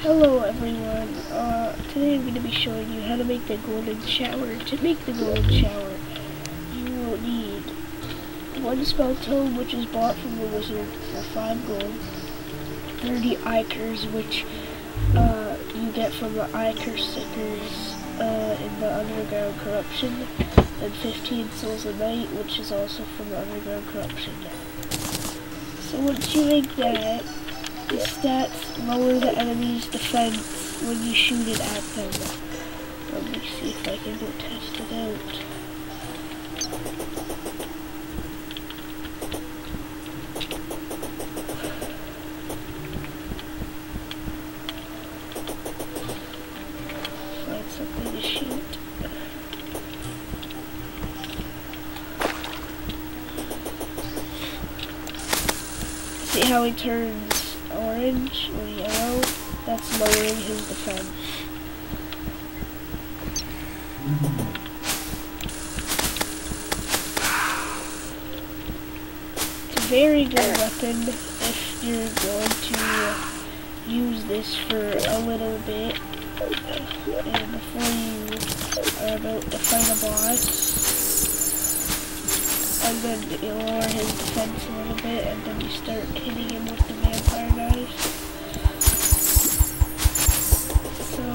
Hello everyone, today I'm going to be showing you how to make the golden shower. To make the golden shower, you will need one spell tome, which is bought from the wizard for 5 gold, 30 ichors, which you get from the ichor stickers in the underground corruption, and 15 souls a night, which is also from the underground corruption. So once you make that, the stats lower the enemy's defense when you shoot it at them. Let me see if I can go test it out. Find something to shoot. See how he turns orange or yellow? That's lowering his defense. It's a very good weapon if you're going to use this for a little bit and before you are about to fight a boss. And then you lower his defense a little bit, and then you start hitting him with the vampire knife. So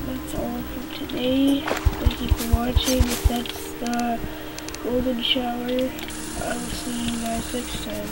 that's all for today. Thank you for watching. That's the golden shower. I will see you guys next time.